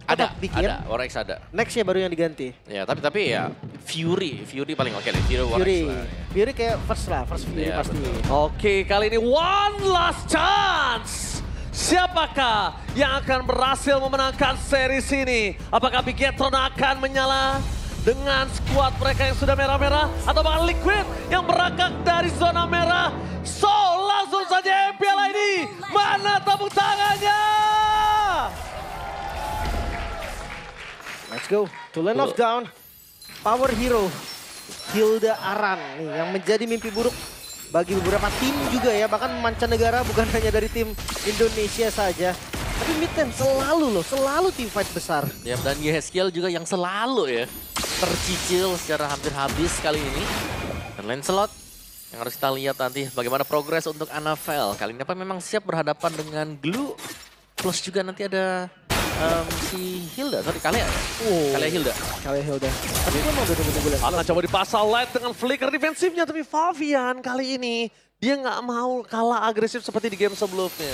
Ada, bikin. ada, Warx ada. Next ya baru yang diganti. Ya, tapi ya Fury paling oke nih. Fury. Warx lah. Fury kayak first Fury Iya, pasti. Oke, kali ini one last chance. Siapakah yang akan berhasil memenangkan series ini? Apakah Bigetron akan menyala dengan skuad mereka yang sudah merah-merah? Atau bahkan Liquid yang berangkat dari zona merah? So, langsung saja MPL ini. Mana tepuk tangannya? Let's go. To Land of Down. Power Hero. Hilda Aran nih yang menjadi mimpi buruk bagi beberapa tim juga ya. Bahkan mancanegara bukan hanya dari tim Indonesia saja. Tapi Mid-Lane selalu tim fight besar. Ya, dan Yeskiel juga yang selalu ya tercicil secara hampir habis kali ini. Dan Lancelot yang harus kita lihat nanti bagaimana progres untuk Anavel. Kali ini apa memang siap berhadapan dengan Glue. Plus juga nanti ada si Hilda, Kalia ya? Kalia Hilda. Kalia Hilda. Tapi gue mau nunggu Lancelot. Akan coba dipasang light dengan flicker defensifnya. Tapi Favian kali ini dia nggak mau kalah agresif seperti di game sebelumnya.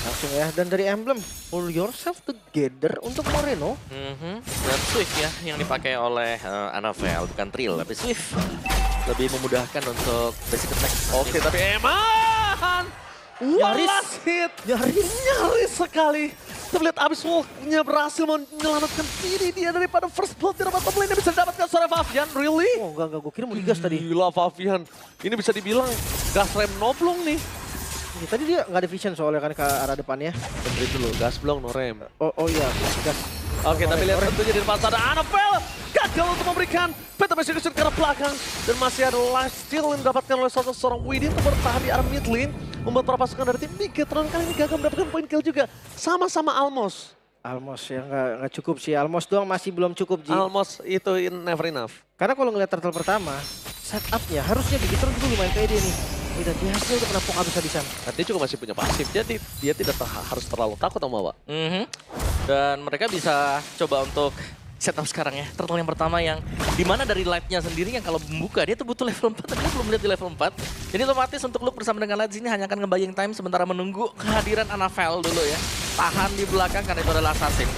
Langsung ya, dan dari Emblem, pull yourself together untuk Moreno. Dan Swift ya yang dipakai oleh Anavel, bukan Trill, tapi Swift lebih memudahkan untuk basic attack. Oke, tapi Eman! Last hit! Nyaris sekali. Kita lihat abis walknya berhasil menyelamatkan diri dia daripada first blood. Tidak dapat lainnya bisa didapatkan seorang Favian, really? Oh enggak, gue kira mau digas tadi. Gila Favian, ini bisa dibilang gas rem noblong nih. Ya, tadi dia nggak ada vision soalnya kan ke arah depannya. Bener dulu, gas blong no rem. Oh iya, gas. Oke, tapi lihat tentunya di depan sana Anavel gagal untuk memberikan Peta Execution ke arah belakang. Dan masih ada life steal yang didapatkan oleh seorang Widin untuk bertahan di arah mid lane. Membuat para pasukan dari tim Bigetron kali ini gagal mendapatkan point kill juga. Sama-sama Almos. Almos ya nggak cukup sih. Almos doang masih belum cukup, Ji. Almos itu never enough. Karena kalau ngeliat turtle pertama, setupnya harusnya Bigetron dulu lumayan pede nih. Udah biasa udah pernah poke habis-habisan. Dia juga masih punya pasif, jadi dia tidak harus terlalu takut sama Bawa. Dan mereka bisa coba untuk setup sekarang ya. Turtle yang pertama yang dimana dari light-nya sendiri yang kalau membuka dia tuh butuh level 4, tapi dia belum lihat di level 4. Jadi otomatis untuk Luke bersama dengan light ini hanya akan ngebaying time sementara menunggu kehadiran Anavel dulu ya. Tahan di belakang karena itu adalah assassin.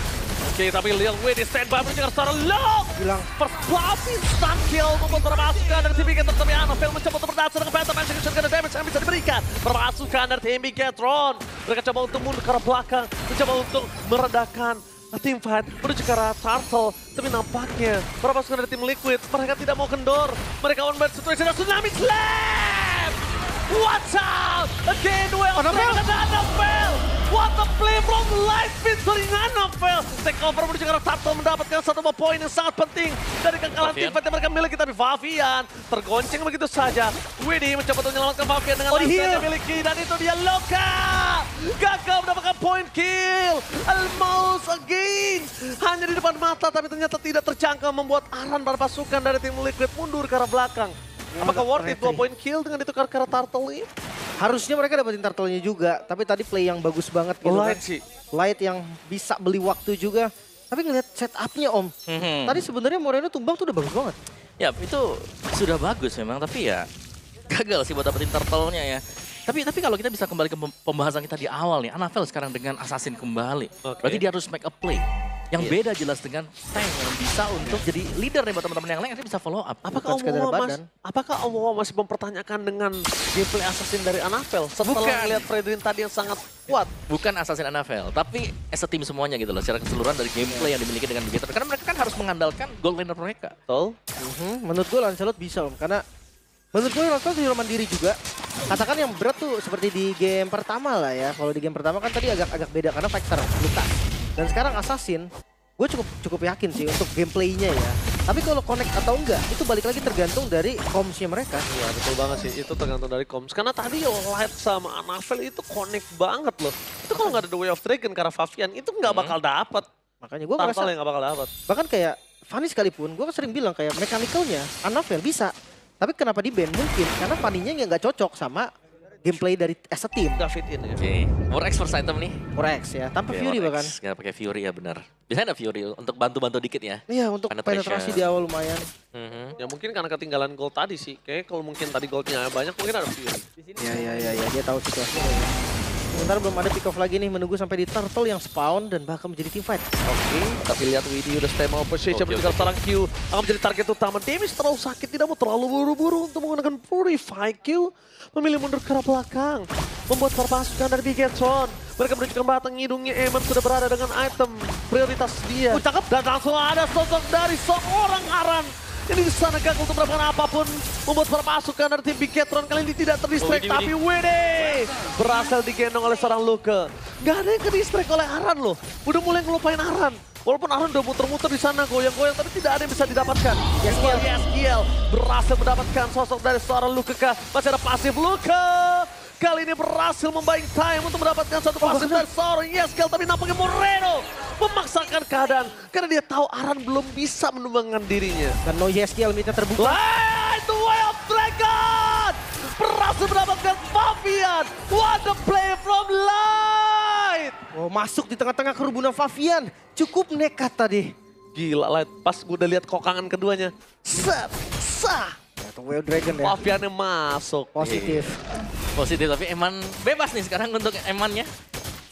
Oke, tapi Lil Wei di standby menjaga secara Luke. Bilang First blood instant kill membuat permasukan dari tim Bigetron. Tapi Anavel mencoba untuk bertahan dengan Phantom Execution karena damage yang bisa diberikan. Permasukan dari tim Bigetron. Mereka coba untuk mundur ke arah belakang, mencoba untuk meredakan tim fight menuju ke arah Turtle. Tapi nampaknya para pasukan dari tim Liquid mereka tidak mau kendor. Mereka on bad situation dan Tsunami Slam. Watch out! Again, Anavel! What a play from Light featuring Anavel! Take over menuju ke arah Turtle mendapatkan satu poin yang sangat penting dari kekalahan tim fight yang mereka miliki. Tapi Favian tergonceng begitu saja. Widdy mencoba untuk menyelamatkan Favian dengan life yang dimiliki. Dan itu dia Loka! Gagal mendapatkan point kill! Almost again! Hanya di depan mata tapi ternyata tidak terjangkau membuat Aran para pasukan dari tim Liquid mundur ke arah belakang. Apakah worth it 2 point kill dengan ditukar ke arah Turtle ini? harusnya mereka dapetin turtle-nya juga, tapi tadi play yang bagus banget gitu Light kan. sih. Light yang bisa beli waktu juga. Tapi ngeliat setup-nya Om. Tadi sebenarnya Moreno tumbang tuh udah bagus banget. Ya itu sudah bagus memang, tapi ya gagal sih buat dapetin turtle-nya ya. Tapi kalau kita bisa kembali ke pembahasan kita di awal nih, Anavel sekarang dengan Assassin kembali. Berarti dia harus make a play. Yang beda jelas dengan tank yang bisa untuk jadi leader nih buat teman-teman yang lain, akhirnya bisa follow up. Apakah Om Wawa masih mempertanyakan dengan gameplay Assassin dari Anavel setelah melihat Fredrin tadi yang sangat kuat? Bukan Assassin Anavel, tapi as a team semuanya gitu loh. Secara keseluruhan dari gameplay yang dimiliki dengan begitu. Karena mereka kan harus mengandalkan gold laner mereka. Betul. Menurut gue Lancelot bisa Om, karena menurut gue Lancelot hero mandiri juga. Katakan yang berat tuh seperti di game pertama lah ya. Kalau di game pertama kan tadi agak beda karena fighter luka. Dan sekarang Assassin, gue cukup yakin sih untuk gameplaynya ya. Tapi kalau connect atau enggak, itu balik lagi tergantung dari comms-nya mereka. Iya betul banget sih, itu tergantung dari comms. Karena tadi Light sama Anavel itu connect banget loh. Itu kalau nggak ada The Way of Dragon karena Favian, itu nggak bakal dapet. Makanya gue ngerasa yang nggak bakal dapet. Bahkan kayak Fanny sekalipun, gue sering bilang kayak mechanical-nya Anavel bisa. Tapi kenapa di ban? Mungkin karena Fanny-nya nggak cocok sama gameplay dari as a team. Nggak fit in ya. Oke, Warx first item nih. Warx ya, tanpa Fury bahkan. Nggak pakai Fury ya benar. Biasanya ada Fury untuk bantu-bantu dikit ya. Iya, untuk penetrasi di awal lumayan. Ya mungkin karena ketinggalan gold tadi sih. Kayaknya kalau mungkin tadi goldnya banyak mungkin ada Fury. Iya, dia tahu situasinya. Sementara belum ada pick off lagi nih, menunggu sampai di turtle yang spawn dan bakal menjadi team fight. Oke, tapi lihat Widi udah stay mau position meninggal seorang Q. Akan menjadi target utama. Damage terlalu sakit, tidak mau terlalu buru-buru untuk menggunakan Purify. Q memilih mundur ke arah belakang. Membuat para pasukan dari Bigetron. Mereka menunjukkan batang hidungnya Eman sudah berada dengan item prioritas dia. Cakep, dan langsung ada sosok dari seorang Aran. Ini di sana gagal untuk mendapatkan apapun. Membuat para pasukan dari tim Bigetron kali ini tidak terdistract. Tapi Wede berhasil digendong oleh seorang Luke. Gak ada yang ke-distract oleh Aran loh. Udah mulai ngelupain Aran. Walaupun Aran udah muter-muter di sana, goyang-goyang, tapi tidak ada yang bisa didapatkan. Yeskiel berhasil mendapatkan sosok dari seorang Luke. Masih ada pasif Luke. Kali ini berhasil membayang time untuk mendapatkan satu pasif dari seorang Yeskiel. Tapi nampaknya Moreno memaksakan keadaan. Karena dia tahu Aran belum bisa menumbangkan dirinya. Dan no Yeskiel minta terbuka. Light the way of Dragon! Berhasil mendapatkan Fabian. What a play from Light! Oh, masuk di tengah-tengah kerubunan Fabian. Cukup nekat tadi. Gila Light, pas gue udah lihat kokangan keduanya. Set, sah! Atau Wild Dragon ya. Fabiannya masuk. Positif. Positif, tapi Eman bebas nih sekarang untuk Emannya.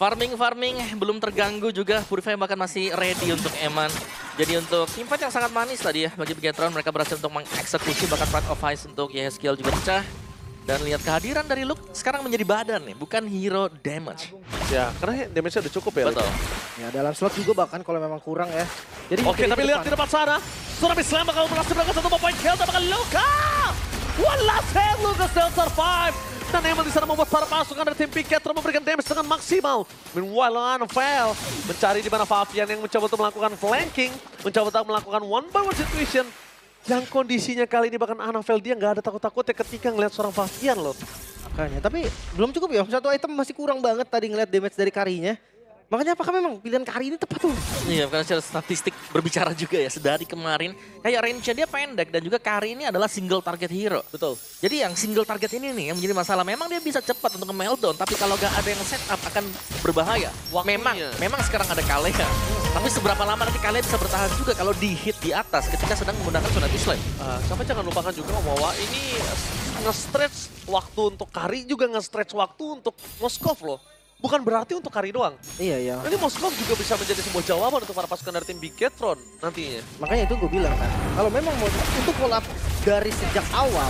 Farming belum terganggu juga. Purify bahkan masih ready untuk Eman. Jadi untuk teamfight yang sangat manis tadi ya bagi Bigetron, mereka berhasil untuk mengeksekusi bahkan Pride of Ice untuk Yeskiel juga pecah. Dan lihat kehadiran dari Luke sekarang menjadi badan nih, bukan hero damage. Ya, karena damage-nya udah cukup ya. Betul. Ya dalam slot juga bahkan kalau memang kurang ya. Jadi Oke, tapi lihat di depan sana. Tsunami Slam bakal berhasil berangkat 1 point kill, tapi Luka! One last hit, Luka still survive. Dan Eman di sana membuat para pasukan dari tim Bigetron memberikan damage dengan maksimal. Meanwhile, Anafel mencari di mana Fabian yang mencoba untuk melakukan flanking, mencoba untuk melakukan one by one situation. Yang kondisinya kali ini bahkan Anafel dia nggak ada takut-takutnya ketika ngelihat seorang Fabian loh. makanya. Tapi belum cukup ya. Satu item masih kurang banget tadi ngeliat damage dari Karinya. Makanya apakah memang pilihan Kari ini tepat tuh? Iya, karena secara statistik berbicara juga ya. Sedari kemarin, kayak range-nya dia pendek dan juga Kari ini adalah single target hero. Betul. Jadi yang single target ini nih yang menjadi masalah. Memang dia bisa cepat untuk meltdown, tapi kalau gak ada yang setup akan berbahaya. Waktunya. Memang sekarang ada Kalea. Tapi seberapa lama nanti Kalea bisa bertahan juga kalau di hit di atas ketika sedang menggunakan Tsunami Slam. Sama jangan lupakan juga bahwa ini nge-stretch waktu untuk Kari juga nge-stretch waktu untuk Moskov loh. Bukan berarti untuk Kari doang. Iya, iya. Nanti Moskov juga bisa menjadi sebuah jawaban untuk para pasukan dari tim Bigetron nantinya. Makanya itu gue bilang kan. Kalau memang mau untuk collab dari sejak awal,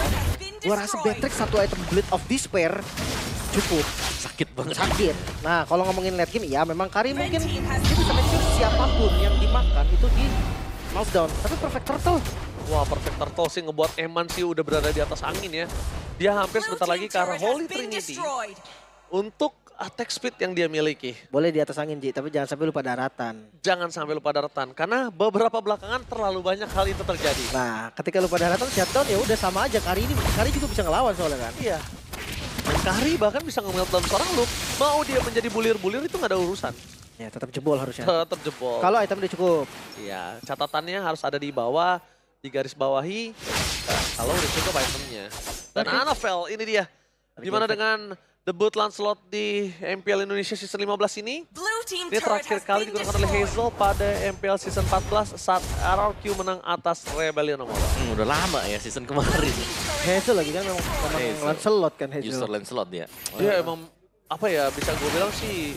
gue rasa Batrix satu item Blade of Despair cukup. Sakit banget. Sakit. Nah kalau ngomongin late game, ya memang Kari mungkin dia bisa make sure siapapun yang dimakan itu di mouse down. Tapi Perfect Turtle. Wah, Perfect Turtle sih ngebuat Eman sih udah berada di atas angin ya. Dia hampir sebentar lagi ke arah Holy Trinity untuk attack speed yang dia miliki. Boleh di atas angin, Ji, tapi jangan sampai lupa daratan. Jangan sampai lupa daratan, karena beberapa belakangan terlalu banyak hal itu terjadi. Nah, ketika lupa daratan, shutdown ya udah sama aja. Kari juga bisa ngelawan soalnya kan. Iya. Dan Kari bahkan bisa nge-meltdown seorang Luke. Mau dia menjadi bulir-bulir itu nggak ada urusan. Ya tetap jebol harusnya. Tetap jebol. Kalau item udah cukup. Iya, catatannya harus ada di bawah, di garis bawahi. Nah, kalau udah cukup itemnya. Dan Anafel, ini dia. Gimana dengan debut Lancelot di MPL Indonesia Season 15 ini? Ini terakhir kali digunakan oleh Hazel pada MPL Season 14 saat RRQ menang atas Rebellion nomor. Udah lama ya season kemarin. Hazel lagi kan memang Lancelot kan Hazel. User Lancelot dia. Dia emang apa ya, bisa gue bilang sih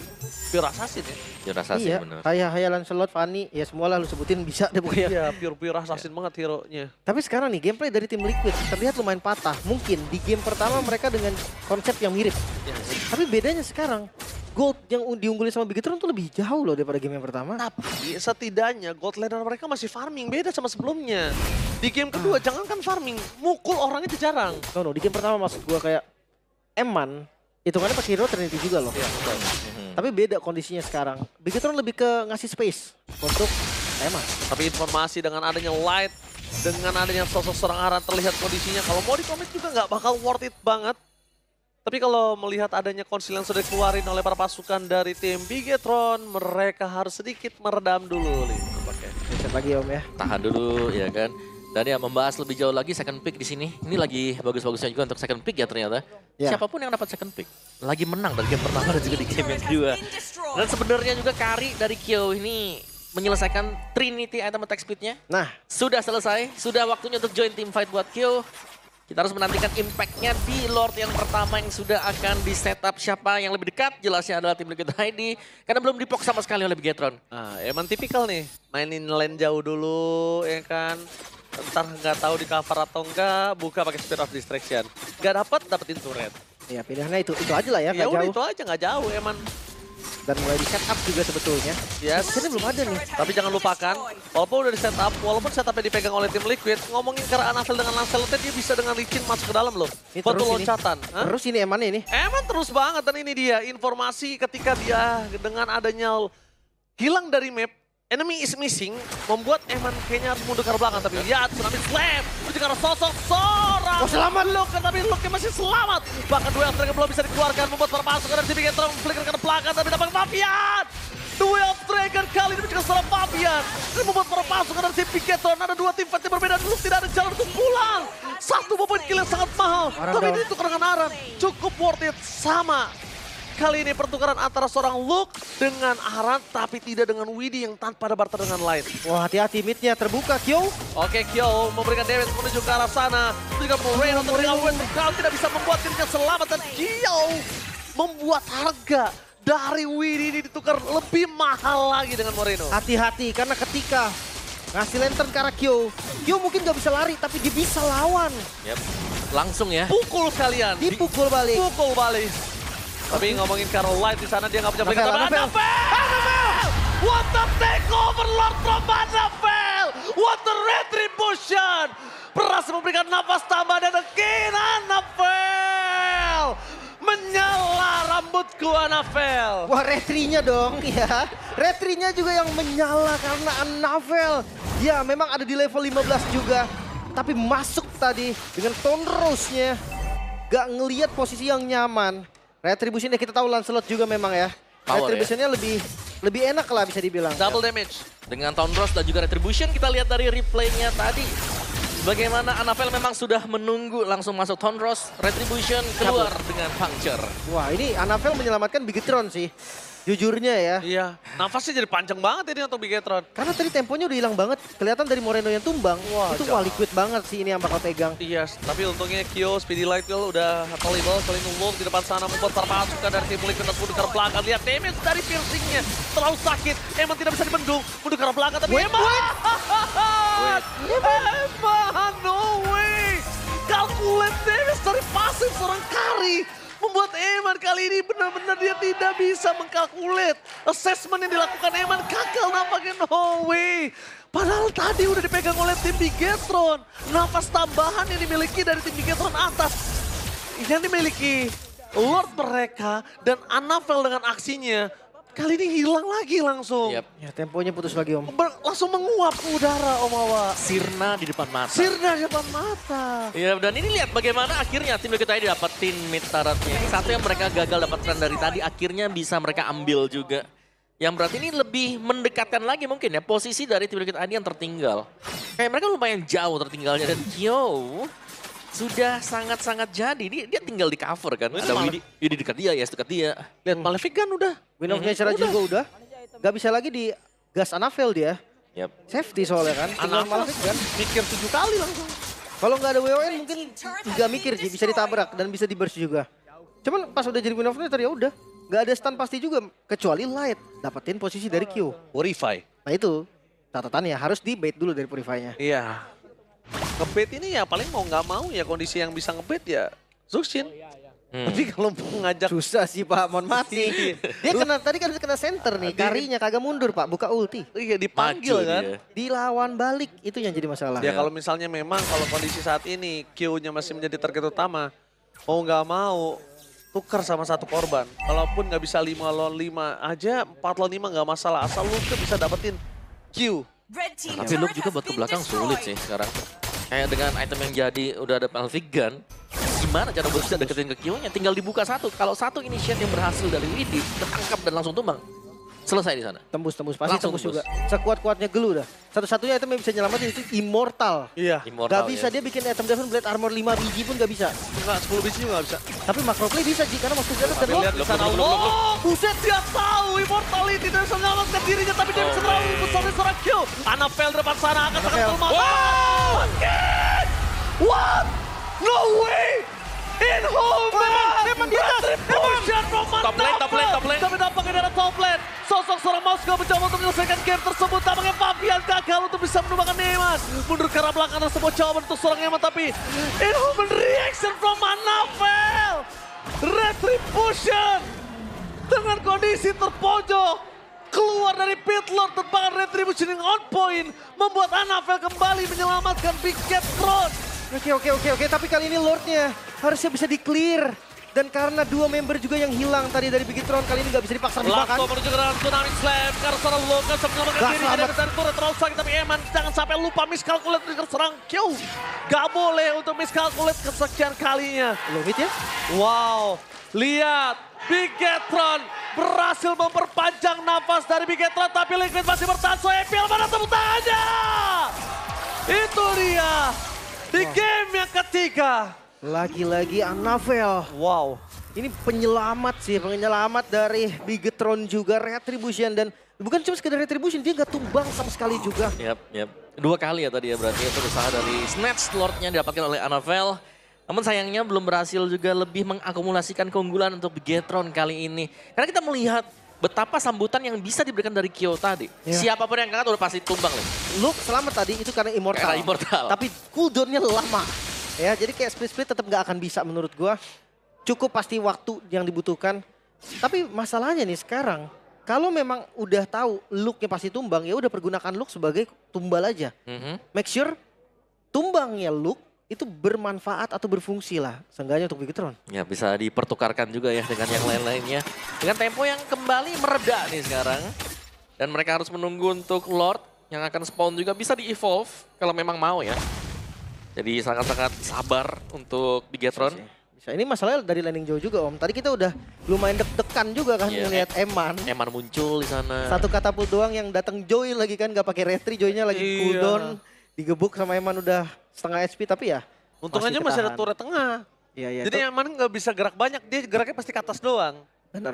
pure assassin ya. Ya rasa sih Iya, bener. Haya Lancelot, Fanny, ya semua lah lu sebutin bisa deh pokoknya. Iya, pure assassin banget hero-nya. Tapi sekarang nih gameplay dari tim Liquid terlihat lumayan patah. Mungkin di game pertama mereka dengan konsep yang mirip. Ya, Tapi bedanya sekarang Gold yang diunggulin sama Bigetron tuh lebih jauh loh daripada game yang pertama. tapi setidaknya gold laner mereka masih farming, beda sama sebelumnya. Di game kedua jangankan farming, mukul orangnya itu jarang. No, di game pertama maksud gua kayak Eman, hitungannya pakai hero Trinity juga loh. Iya, betul. Tapi beda kondisinya sekarang. Bigetron lebih ke ngasih space untuk Eman. Tapi informasi dengan adanya Light, dengan adanya sosok seorang Aran terlihat kondisinya kalau mau di-commit juga nggak bakal worth it banget. Tapi kalau melihat adanya konsil yang sudah dikeluarin oleh para pasukan dari tim Bigetron, mereka harus sedikit meredam dulu. Reset lagi Om ya. Tahan dulu ya kan. Dan ya membahas lebih jauh lagi second pick di sini. Ini lagi bagus-bagusnya juga untuk second pick ya ternyata. Ya. Siapapun yang dapat second pick lagi menang dari game pertama dan juga di game yang kedua. Dan sebenarnya juga Kari dari Kyo ini menyelesaikan Trinity item attack speednya. Nah, Sudah selesai, sudah waktunya untuk join team fight buat Kyo. Kita harus menantikan impact-nya di Lord yang pertama yang sudah akan di setup. Siapa yang lebih dekat jelasnya adalah tim Liquid ID. Karena belum dipok sama sekali oleh Bigetron. Nah, emang tipikal nih. Mainin lane jauh dulu, ya kan. Entar nggak tahu di cover atau enggak, buka pakai Spear of Distraction. Nggak dapetin turret. Ya pilihannya itu aja lah ya, Ya nggak udah jauh. itu aja, nggak jauh emang. Dan mulai di setup juga sebetulnya. Yes. Sini belum ada nih. Tapi jangan lupakan, walaupun udah di setup, walaupun setupnya dipegang oleh tim Liquid, ngomongin ke Anafel dengan Lancelotnya, dia bisa dengan licin masuk ke dalam loh. Ini Batu terus ini. loncatan. Hah? Terus ini emannya ini. Emang terus banget, dan ini dia informasi ketika dia dengan adanya hilang dari map, enemy is missing, membuat Eman kayaknya harus mundur ke arah belakang. Tapi lihat, Tsunami Slam, menuju ke arah sosok seorang. Oh, selamat. Luke, tapi Luke masih selamat. Bahkan Duel Striker belum bisa dikeluarkan, membuat para pasukan dari Bigetron flicker ke belakang, tapi dapat Fabian. Duel Striker kali ini menuju ke seorang Fabian. Ini membuat para pasukan dari Bigetron, ada dua tim fight yang berbeda, Luke tidak ada jalan untuk pulang. Satu poin kill yang sangat mahal, Aran tapi down. ini tukar dengan Aran, cukup worth it, sama. Kali ini pertukaran antara seorang Luke dengan Aran, tapi tidak dengan Widdy yang tanpa ada barter dengan lain. Wah, hati-hati midnya terbuka, Kyo. Oke, Kyo memberikan damage menuju ke arah sana. Juga Moreno terdengar Kau tidak bisa membuat dirinya selamat, dan Kyo membuat harga dari Widdy ini ditukar lebih mahal lagi dengan Moreno. Hati-hati, karena ketika ngasih lantern ke arah Kyo, Kyo mungkin nggak bisa lari, tapi dia bisa lawan. Yep. Langsung ya. Pukul sekalian. Dipukul balik. Pukul balik. Tapi ngomongin Carol Light di sana, dia nggak bisa berikan. Anafel. What the takeover Lord from Anafel! What the retribution! Berhasil memberikan nafas tambahan dan again Anafel! Menyala rambutku Anafel! Wah, retrinya dong ya. Retrinya juga yang menyala karena Anafel. Ya, memang ada di level 15 juga. Tapi masuk tadi dengan Tonrose-nya. Gak ngelihat posisi yang nyaman. Retribution-nya kita tahu Lancelot juga memang ya. Power, Retribution-nya lebih enak lah bisa dibilang. Double damage. Dengan Tonrose dan juga Retribution kita lihat dari replaynya tadi. Bagaimana Anafel memang sudah menunggu langsung masuk Tonrose. Retribution keluar dengan puncture. Wah, ini Anafel menyelamatkan Bigetron sih. Jujurnya ya. Iya, nafasnya jadi panjang banget ini untuk Bigetron. Karena tadi temponya udah hilang banget. Kelihatan dari Moreno yang tumbang. Wah, itu jangan. Liquid banget sih ini yang bakal pegang. Iya, tapi untungnya Kyo, Speedy Lightwheel udah available. Kali ini Wolf di depan sana membuat para pasukan dari tim Liquid mundur ke belakang. Lihat damage dari piercingnya. Terlalu sakit. Emang tidak bisa dibendung. Mundur ke belakang, tapi Emang! Emang! No way! Calculate damage dari pasif seorang Kari. Membuat Eman kali ini benar-benar dia tidak bisa mengkalkulat. Assessment yang dilakukan Eman gagal nampaknya, no way. Padahal tadi udah dipegang oleh tim Bigetron. Nafas tambahan yang dimiliki dari tim Bigetron atas. Yang dimiliki Lord mereka dan Anafel dengan aksinya. Kali ini hilang lagi langsung. Yep. Ya, temponya putus lagi om. Langsung menguap ke udara Om Awa. Sirna di depan mata. Sirna di depan mata. Ya, dan ini lihat bagaimana akhirnya tim Liquid ID dapetin mid turretnya. Satu yang mereka gagal dapatkan dari tadi akhirnya bisa mereka ambil juga. Yang berarti ini lebih mendekatkan lagi mungkin ya posisi dari tim Liquid ID yang tertinggal. Kayak mereka lumayan jauh tertinggalnya dan Kyo sudah sangat-sangat jadi. Dia tinggal di cover kan. Ada Widdy dekat dia, ya dekat dia. Lihat Malefic kan udah. Win of Nature juga udah. Gak bisa lagi di gas Anafel dia. Yep. Safety soalnya kan. Tinggal Anafel Malefic kan. mikir 7 kali langsung. Kalau nggak ada WON mungkin nggak mikir sih, bisa ditabrak dan bisa di burst juga. Cuman pas udah jadi Win of Nature ya udah. Nggak ada stun pasti juga, kecuali Light. Dapetin posisi dari Q. Purify. Nah itu catatannya, harus di bait dulu dari Purify-nya. Iya. Ngebet ini ya paling mau nggak mau ya kondisi yang bisa ngebet ya Zuxin. Tapi kalau mau ngajak Susah sih Pak, mohon mati. Dia kena, tadi kan kena center nih, Karinya kagak mundur Pak, buka ulti. iya dipanggil Maju kan. dia. Dilawan balik, itu yang jadi masalah. Ya kalau misalnya memang kalau kondisi saat ini Q-nya masih menjadi target utama, mau nggak mau tukar sama satu korban. Kalaupun nggak bisa 5 lawan 5 aja, 4 lawan 5 nggak masalah. Asal lu tuh bisa dapetin Q. Tapi Luke juga buat ke belakang sulit sih sekarang. Kayak dengan item yang jadi udah ada Malefic Gun. Gimana cara bisa deketin ke Q-nya? Tinggal dibuka satu. Kalau satu initiate yang berhasil dari Widdy, tertangkap dan langsung tumbang. Selesai di sana. Tembus, pasti Langsung tembus juga. tembus. Sekuat-kuatnya Gelu dah. Satu-satunya item yang bisa nyelamatin itu Immortal. Iya. Immortal Gak bisa ya. dia bikin item Devon Blade Armor 5 biji pun gak bisa. Enggak 10 biji juga nggak bisa. Tapi macro play bisa Ji, karena maksud dia Tapi kan lihat di sana. Blok, blok, blok, blok. Oh, buset dia tahu Immortality tidak bisa menyelamatkan dirinya, tapi dia bisa Oh, melalui man. besar seorang Q. Anafel di depan sana akan Anafel. terus mata. What? No way! Inhuman! Eman di atas! Retribution from Top lane, top lane, top lane. Tapi nampaknya dari top lane. Sosok seorang Moskva mencoba untuk menyelesaikan game tersebut. Tampaknya Fabian gagal untuk bisa menumbangkan Eman. Mundur ke arah belakang ada sebuah jawaban untuk seorang Eman. Tapi Inhuman reaction from Anavel. Retribution. Dengan kondisi terpojok. Keluar dari pit lord. Tembakan Retribution yang on point. Membuat Anavel kembali menyelamatkan Big Cat Throne. Oke. Tapi kali ini Lordnya harusnya bisa di-clear. Dan karena dua member juga yang hilang tadi dari Bigetron, kali ini nggak bisa dipaksa dimakan. Langsung menuju ke dalam Tsunami Slam. Karena seorang Logan bisa menyelamatkan Gak diri selamat. dari turret terlalu sakit. Tapi Eman jangan sampai lupa miscalculate dengan serang Q. Gak boleh untuk miscalculate kesekian kalinya. Lomit ya? Wow, lihat Bigetron berhasil memperpanjang nafas dari Bigetron. Tapi Liquid masih bertahan. So Epil mana tepuk tangannya? Itu dia. Di game yang ketiga. Lagi-lagi Anavel. Wow. Ini penyelamat sih, penyelamat dari Bigetron juga, Retribution. Dan bukan cuma sekedar Retribution, dia nggak tumbang sama sekali juga. Yap. Dua kali ya tadi ya berarti itu usaha dari Snatch Lord-nya didapatkan oleh Anavel. Namun sayangnya belum berhasil juga lebih mengakumulasikan keunggulan untuk Bigetron kali ini. Karena kita melihat betapa sambutan yang bisa diberikan dari Kyo tadi. Ya. Siapapun yang angkat udah pasti tumbang nih. Luke selamat tadi itu karena Immortal. Karena Immortal. Tapi cooldown-nya lama. Ya, jadi kayak split-split tetap nggak akan bisa menurut gua. Cukup pasti waktu yang dibutuhkan. Tapi masalahnya nih sekarang, kalau memang udah tahu Luke-nya pasti tumbang, ya udah pergunakan Luke sebagai tumbal aja. Make sure tumbangnya Luke itu bermanfaat atau berfungsi lah. Seenggaknya untuk Bigetron. Ya bisa dipertukarkan juga ya dengan yang lain-lainnya. Dengan tempo yang kembali mereda nih sekarang. Dan mereka harus menunggu untuk Lord yang akan spawn juga bisa di-evolve kalau memang mau ya. Jadi sangat-sangat sabar untuk Bigetron. Bisa. Ini masalahnya dari landing jauh juga Om. Tadi kita udah lumayan deg-degan juga kan Iya. ngelihat Eman. Eman muncul di sana. Satu katapult doang yang datang Joy lagi kan, gak pakai retri, Joy-nya lagi Iya. cooldown. Digebuk sama Eman udah setengah HP tapi ya. Untung aja masih ada ketahan. turret tengah. Iya. Jadi Eman nggak bisa gerak banyak, dia geraknya pasti ke atas doang. Benar.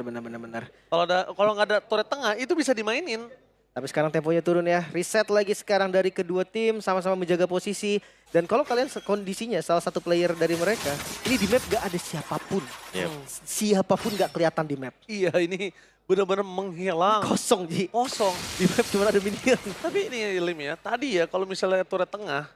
Kalau nggak ada turret tengah, itu bisa dimainin. Tapi sekarang temponya turun ya. Reset lagi sekarang dari kedua tim, sama-sama menjaga posisi. Dan kalau kalian kondisinya salah satu player dari mereka, ini di map gak ada siapapun. Yep. Siapapun gak kelihatan di map. Iya, ini benar-benar menghilang. Kosong Ji. Kosong. Di map cuma ada minion. Tapi ini Lim ya, tadi ya kalau misalnya turret tengah,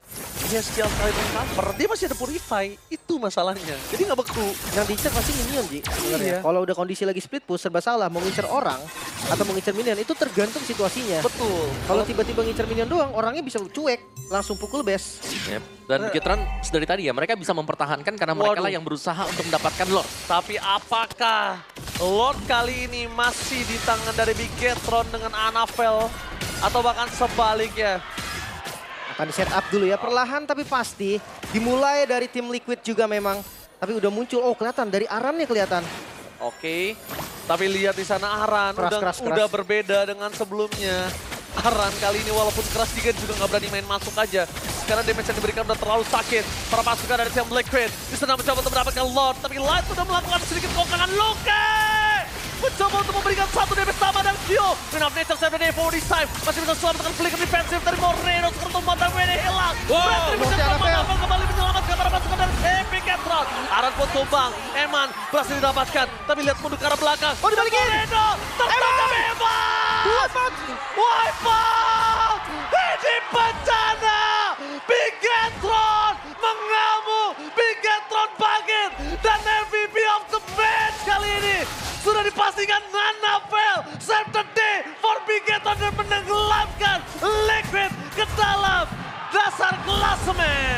dia skill kali cover, dia masih ada purify. Itu masalahnya. Jadi nggak beku. Yang diincar pasti minion Ji. sebenarnya. Iya. Kalau udah kondisi lagi split push serba salah. Mau ngincer orang atau mau ngincer minion itu tergantung situasinya. Betul. Kalau tiba-tiba ngincer minion doang, orangnya bisa cuek. Langsung pukul base. Yep. Dan Bigetron dari tadi ya mereka bisa mempertahankan karena mereka Waduh. lah yang berusaha untuk mendapatkan Lord. Tapi apakah Lord kali ini masih di tangan dari Bigetron dengan Anavel? Atau bahkan sebaliknya? Akan di set up dulu ya, perlahan tapi pasti. Dimulai dari tim Liquid juga memang. Tapi udah muncul, oh kelihatan dari Arannya kelihatan. Oke. Tapi lihat di sana Aran Keras. udah berbeda dengan sebelumnya. Aran kali ini walaupun keras juga nggak berani main masuk aja. Karena damage yang diberikan udah terlalu sakit. Para pasukan dari tim Liquid di sana mencoba untuk mendapatkan Lord. Tapi Light udah melakukan sedikit kokangan Loke. Mencoba untuk memberikan satu damage sama dan Kyo. Win of Nature 7 day for this time. Masih bisa selamatkan flicker defensif dari Moreno. Sekarang tumbang dan WD hilang. Retribution Anavel kembali menyelamatkan para pasukan dari Bigetron. Aran pun tumbang. Eman berhasil didapatkan. Tapi lihat mundur ke arah belakang. Oh dibalikin. Moreno tertangkap Eman. Wipeout. Ini bencana. Bigetron mengamuk. Bigetron bangkit. Dan MVP of the match kali ini sudah dipastikan Anavel. Save the day for Bigetron dan menenggelamkan Liquid ke dalam dasar klasemen.